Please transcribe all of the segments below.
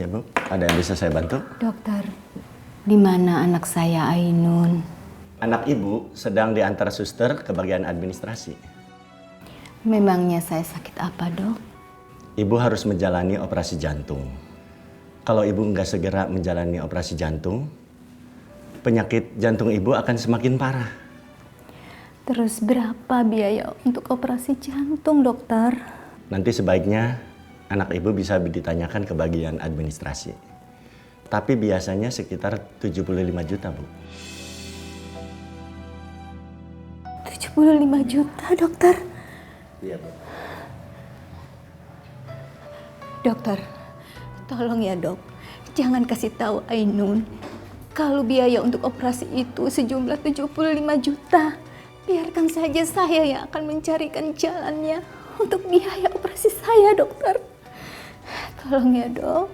Ya Bu, ada yang bisa saya bantu? Dokter, di mana anak saya Ainun? Anak Ibu sedang diantar suster ke bagian administrasi. Memangnya saya sakit apa, Dok? Ibu harus menjalani operasi jantung. Kalau Ibu nggak segera menjalani operasi jantung, penyakit jantung Ibu akan semakin parah. Terus berapa biaya untuk operasi jantung, dokter? Nanti sebaiknya anak Ibu bisa ditanyakan ke bagian administrasi. Tapi biasanya sekitar 75 juta, Bu. 75 juta, dokter? Iya, Bu. Dokter, tolong ya, Dok. Jangan kasih tahu Ainun kalau biaya untuk operasi itu sejumlah 75 juta. Biarkan saja saya yang akan mencarikan jalannya untuk biaya operasi saya, dokter. Tolong ya, Dok.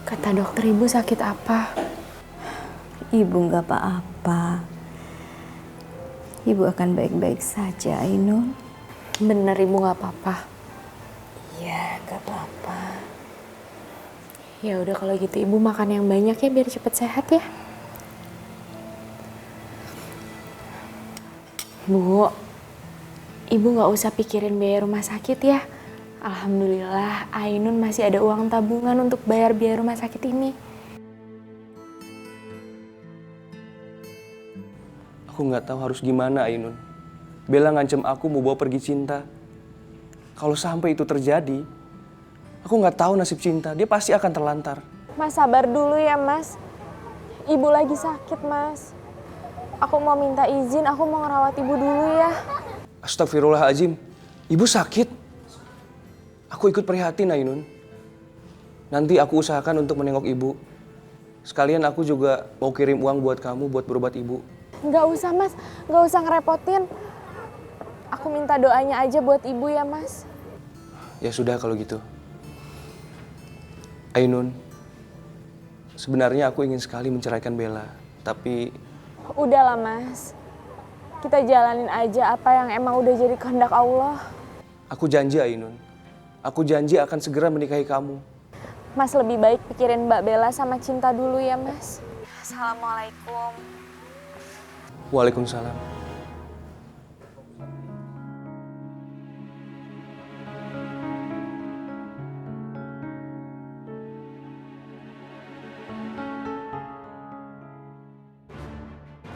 Kata dokter, ibu sakit apa? Ibu nggak apa-apa. Ibu akan baik-baik saja, Ainun. Bener ibu nggak apa-apa. Iya, nggak apa-apa. Ya udah kalau gitu ibu makan yang banyak ya biar cepet sehat ya. Bu, ibu nggak usah pikirin biaya rumah sakit ya. Alhamdulillah Ainun masih ada uang tabungan untuk bayar biaya rumah sakit ini. Aku nggak tahu harus gimana, Ainun. Bella ngancem aku mau bawa pergi Cinta. Kalau sampai itu terjadi, aku nggak tahu nasib Cinta. Dia pasti akan terlantar. Mas sabar dulu ya mas. Ibu lagi sakit mas. Aku mau minta izin, aku mau ngerawat ibu dulu ya. Astagfirullahaladzim, ibu sakit. Aku ikut prihatin, Ainun. Nanti aku usahakan untuk menengok ibu. Sekalian aku juga mau kirim uang buat kamu buat berobat ibu. Nggak usah mas, nggak usah ngerepotin. Aku minta doanya aja buat ibu ya mas. Ya sudah kalau gitu. Ainun, sebenarnya aku ingin sekali menceraikan Bella. Tapi Udahlah mas, kita jalanin aja apa yang emang udah jadi kehendak Allah. aku janji, Ainun. Aku janji akan segera menikahi kamu. Mas lebih baik pikirin Mbak Bella sama Cinta dulu ya mas. Assalamualaikum. Waalaikumsalam.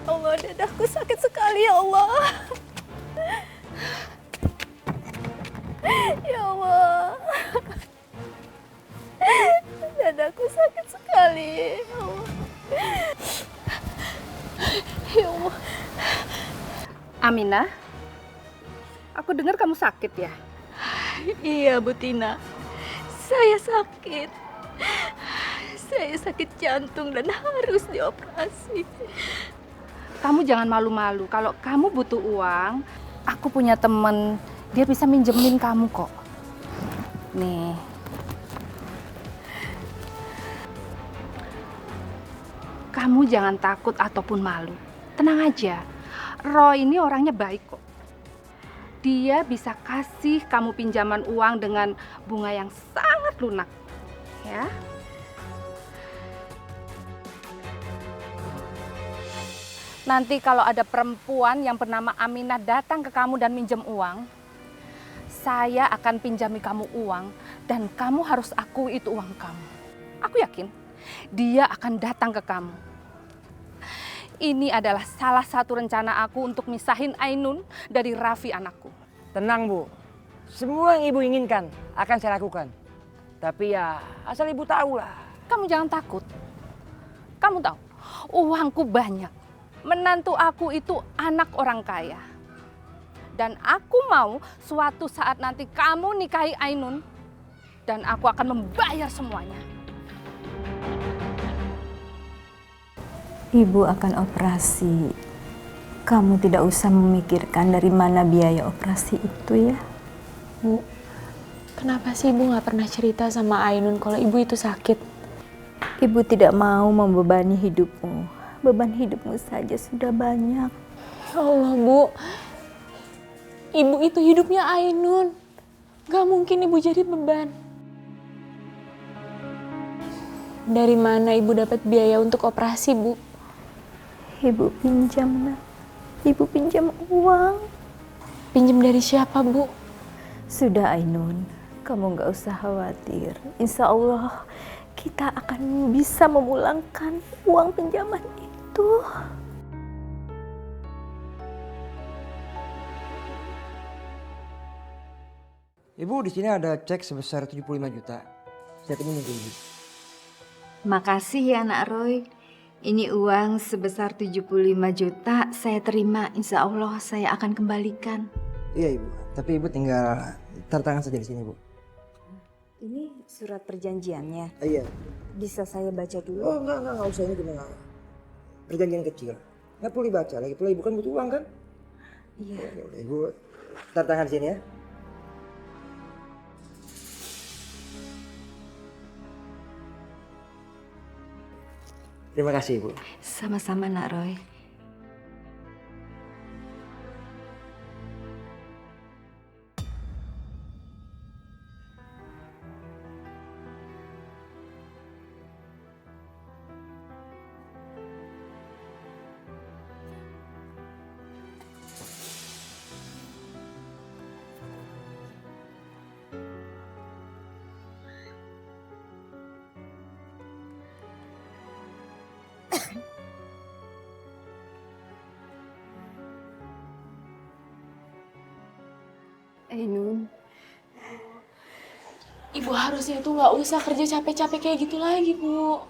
Allah, dadaku sakit sekali ya Allah. Ya Allah. Dadaku sakit sekali. Ya Allah. Ya Allah. Aminah, aku dengar kamu sakit ya? Iya, Bu Tina. Saya sakit. Saya sakit jantung dan harus dioperasi. Kamu jangan malu-malu. Kalau kamu butuh uang, aku punya temen. Dia bisa minjemin kamu kok. Nih. Kamu jangan takut ataupun malu. Tenang aja. Roy ini orangnya baik kok. Dia bisa kasih kamu pinjaman uang dengan bunga yang sangat lunak. Ya. Nanti kalau ada perempuan yang bernama Aminah datang ke kamu dan minjem uang, saya akan pinjami kamu uang dan kamu harus akui itu uang kamu. Aku yakin dia akan datang ke kamu. Ini adalah salah satu rencana aku untuk misahin Ainun dari Raffi anakku. Tenang Bu, semua yang Ibu inginkan akan saya lakukan. Tapi ya asal Ibu tahu lah. Kamu jangan takut. Kamu tahu, uangku banyak. Menantu aku itu anak orang kaya. Dan aku mau suatu saat nanti kamu nikahi Ainun. Dan aku akan membayar semuanya. Ibu akan operasi. Kamu tidak usah memikirkan dari mana biaya operasi itu ya. Bu, kenapa sih ibu nggak pernah cerita sama Ainun kalau ibu itu sakit? Ibu tidak mau membebani hidupmu. Beban hidupmu saja sudah banyak. Ya Allah, Bu. Ibu itu hidupnya Ainun. Gak mungkin ibu jadi beban. Dari mana ibu dapat biaya untuk operasi, Bu? Ibu pinjam, nak. Ibu pinjam uang. Pinjam dari siapa, Bu? Sudah, Ainun. Kamu nggak usah khawatir. Insya Allah kita akan bisa memulangkan uang pinjaman itu. Ibu, di sini ada cek sebesar 75 juta. Saya pinjam ke Ibu. Makasih ya, Nak Roy. Ini uang sebesar 75 juta saya terima. Insya Allah saya akan kembalikan. Iya, Ibu. Tapi Ibu tinggal tanda tangan saja di sini, Bu. Ini surat perjanjiannya. Iya. Bisa saya baca dulu? Oh, enggak usah, ini cuma perjanjian kecil. Nggak perlu dibaca lagi pula, Ibu kan butuh uang kan? Iya. Ya udah, Ibu tanda tangan di sini ya. Terima kasih, Ibu. Sama-sama, Nak Roy. Ainun, Ibu harusnya tuh gak usah kerja capek-capek kayak gitu lagi, Bu.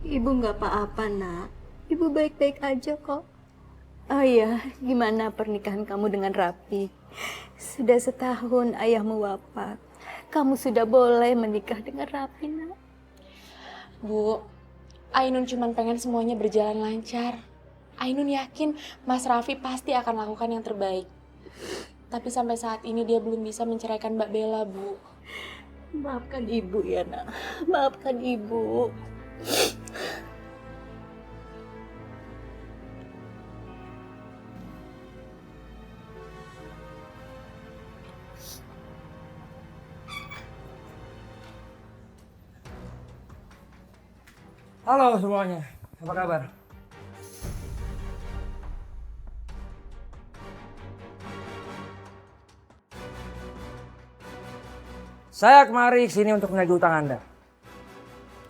Ibu nggak apa-apa, Nak. Ibu baik-baik aja kok. Oh iya, gimana pernikahan kamu dengan Rapi? Sudah setahun ayahmu wafat. Kamu sudah boleh menikah dengan Rapi, Nak. Bu, Ainun cuma pengen semuanya berjalan lancar. Ainun yakin Mas Raffi pasti akan lakukan yang terbaik. Tapi sampai saat ini dia belum bisa menceraikan Mbak Bella, Bu. Maafkan ibu ya, Nak. Maafkan ibu. Halo semuanya, apa kabar? Saya kemari sini untuk menagih utang Anda.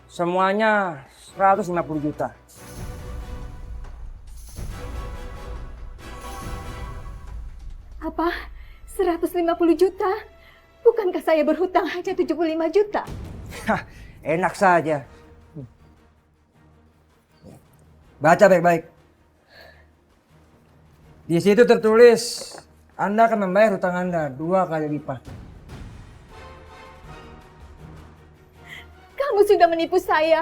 Semuanya 150 juta. Apa? 150 juta? Bukankah saya berhutang hanya 75 juta? Hah, enak saja. Baca baik-baik. Di situ tertulis, Anda akan membayar hutang Anda 2 kali lipat. Kamu sudah menipu saya.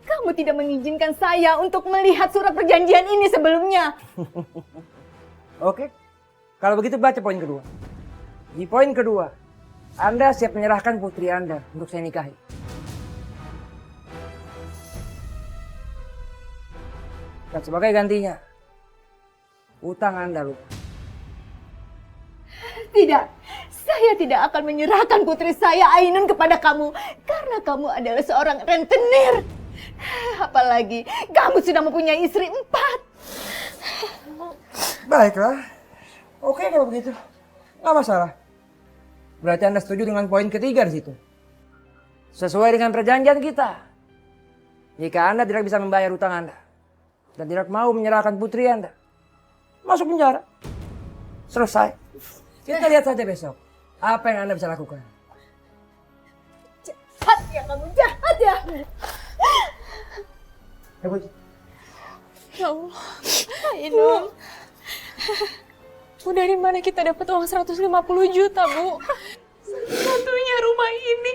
Kamu tidak mengizinkan saya untuk melihat surat perjanjian ini sebelumnya. Oke, kalau begitu baca poin kedua. Di poin kedua, Anda siap menyerahkan putri Anda untuk saya nikahi. Dan sebagai gantinya, utang Anda lupa. Tidak, saya tidak akan menyerahkan putri saya Ainun kepada kamu. Karena kamu adalah seorang rentenir. Apalagi kamu sudah mempunyai istri 4. Baiklah, oke kalau begitu, nggak masalah. Berarti Anda setuju dengan poin ketiga di situ. Sesuai dengan perjanjian kita. Jika Anda tidak bisa membayar utang Anda dan tidak mau menyerahkan putri Anda, masuk penjara. Selesai. Kita lihat saja besok apa yang Anda bisa lakukan. Jahat ya kamu, jahat ya. Ya Allah, Ainun. Bu, dari mana kita dapat uang 150 juta, Bu? Satu-satunya rumah ini,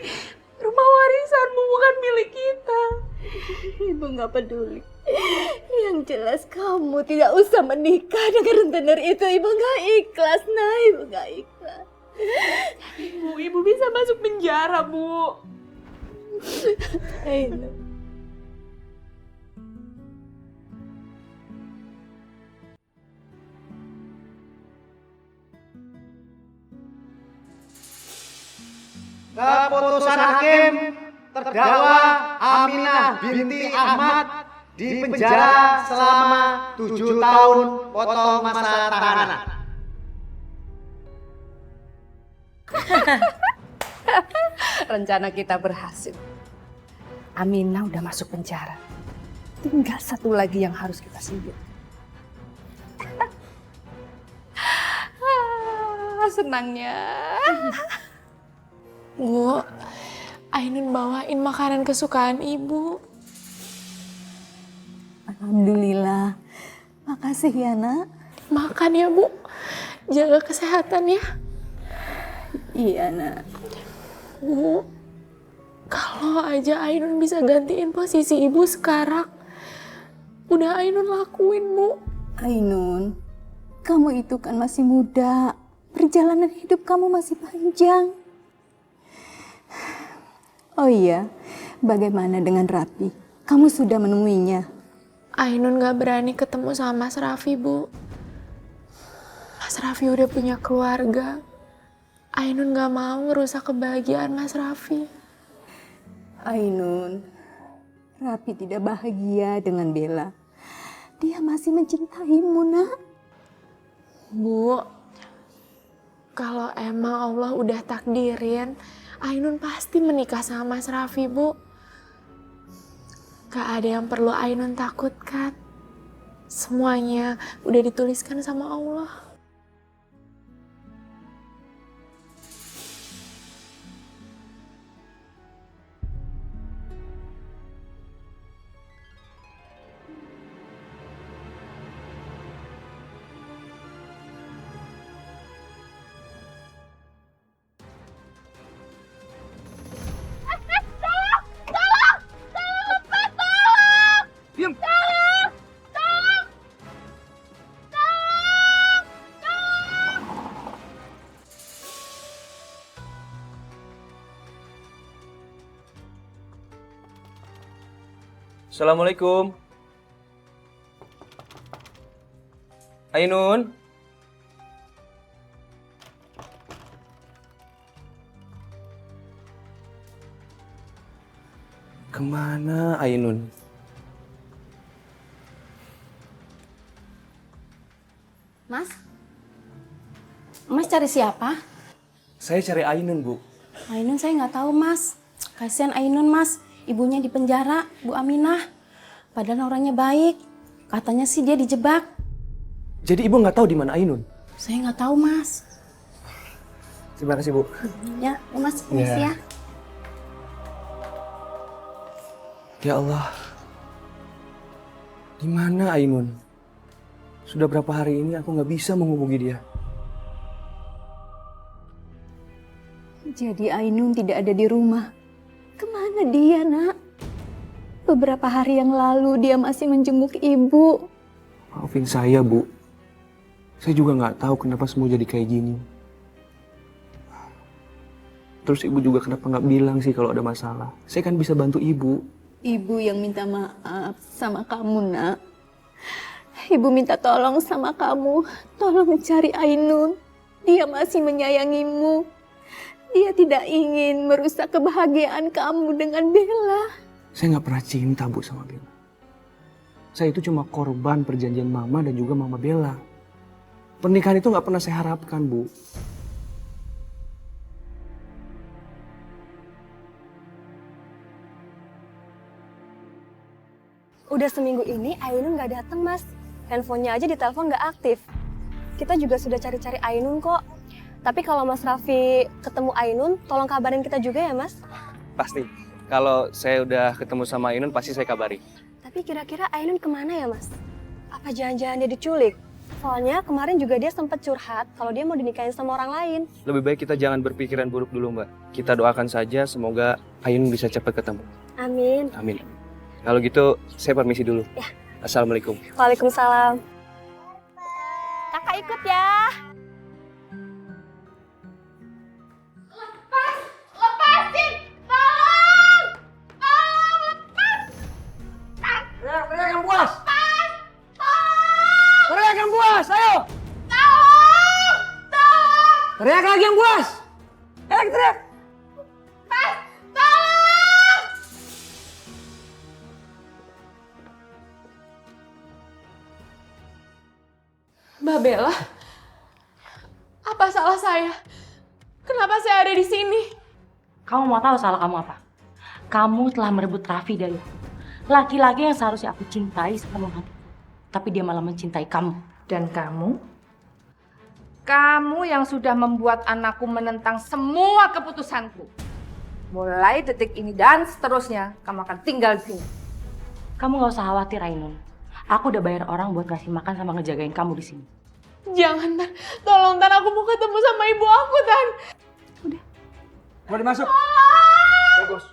rumah warisanmu bukan milik kita. Ibu nggak peduli. Yang jelas kamu tidak usah menikah dengan rentenir itu. Ibu nggak ikhlas, nah. Ibu nggak ikhlas. Ibu bisa masuk penjara, Bu. Ainun. Keputusan hakim, terdakwa Aminah binti Ahmad dipenjara selama 7 tahun potong masa tahanan. Rencana kita berhasil. Aminah udah masuk penjara. Tinggal satu lagi yang harus kita singkirkan. Senangnya. Bu, Ainun bawain makanan kesukaan ibu. Alhamdulillah. Makasih ya, Nak. Makan ya, Bu. Jaga kesehatan ya. Iya, Nak. Bu, kalau aja Ainun bisa gantiin posisi ibu sekarang, udah Ainun lakuin, Bu. Ainun, kamu itu kan masih muda. Perjalanan hidup kamu masih panjang. Oh iya, bagaimana dengan Rapi? Kamu sudah menemuinya? Ainun gak berani ketemu sama Mas Raffi, Bu. Mas Raffi udah punya keluarga. Ainun gak mau ngerusak kebahagiaan Mas Raffi. Ainun, Rapi tidak bahagia dengan Bella. Dia masih mencintaimu, Nak. Bu, kalau emang Allah udah takdirin, Ainun pasti menikah sama Mas Raffi, Bu. Gak ada yang perlu Ainun takutkan. Semuanya udah dituliskan sama Allah. Assalamualaikum. Ainun. Kemana Ainun? Mas? Mas cari siapa? Saya cari Ainun, Bu. Ainun saya nggak tahu, Mas. Kasihan Ainun, Mas. Ibunya di penjara, Bu Aminah. Padahal orangnya baik. Katanya sih dia dijebak. Jadi Ibu nggak tahu di mana Ainun? Saya nggak tahu, Mas. Terima kasih, Bu. Ya, Mas, permisi ya. Ya Allah. Di mana Ainun? Sudah berapa hari ini aku nggak bisa menghubungi dia. Jadi Ainun tidak ada di rumah. Kemana dia, Nak? Beberapa hari yang lalu dia masih menjenguk ibu. Maafin saya, Bu. Saya juga nggak tahu kenapa semua jadi kayak gini. Terus Ibu juga kenapa nggak bilang sih kalau ada masalah? Saya kan bisa bantu Ibu. Ibu yang minta maaf sama kamu, Nak. Ibu minta tolong sama kamu. Tolong cari Ainun. Dia masih menyayangimu. Dia tidak ingin merusak kebahagiaan kamu dengan Bella. Saya nggak pernah cinta, Bu, sama Bella. Saya itu cuma korban perjanjian Mama dan juga Mama Bella. Pernikahan itu nggak pernah saya harapkan, Bu. Udah seminggu ini Ainun nggak datang, Mas. Handphonenya aja ditelepon nggak aktif. Kita juga sudah cari-cari Ainun kok. Tapi kalau Mas Raffi ketemu Ainun, tolong kabarin kita juga ya, Mas. Pasti. Kalau saya udah ketemu sama Ainun, pasti saya kabari. Tapi kira-kira Ainun kemana ya, Mas? Apa jangan-jangan dia diculik? Soalnya kemarin juga dia sempat curhat kalau dia mau dinikahin sama orang lain. Lebih baik kita jangan berpikiran buruk dulu, Mbak. Kita doakan saja semoga Ainun bisa cepat ketemu. Amin. Amin. Kalau gitu, saya permisi dulu. Ya. Assalamualaikum. Waalaikumsalam. Kakak ikut ya. Teriak yang puas! Teriak yang puas, ayo! Teriak lagi yang puas! Teriak! Mbak Bella, apa salah saya? Kenapa saya ada di sini? Kamu mau tahu salah kamu apa? Kamu telah merebut Raffi dari aku. Laki-laki yang seharusnya aku cintai sepenuh hati. Tapi dia malah mencintai kamu. Dan kamu yang sudah membuat anakku menentang semua keputusanku. Mulai detik ini dan seterusnya, kamu akan tinggal di sini. Kamu gak usah khawatir, Ainun. Aku udah bayar orang buat ngasih makan sama ngejagain kamu di sini. Jangan, Tan. Tolong, Tan. Aku mau ketemu sama ibu aku, Tan. Boleh masuk. Baik, Bos.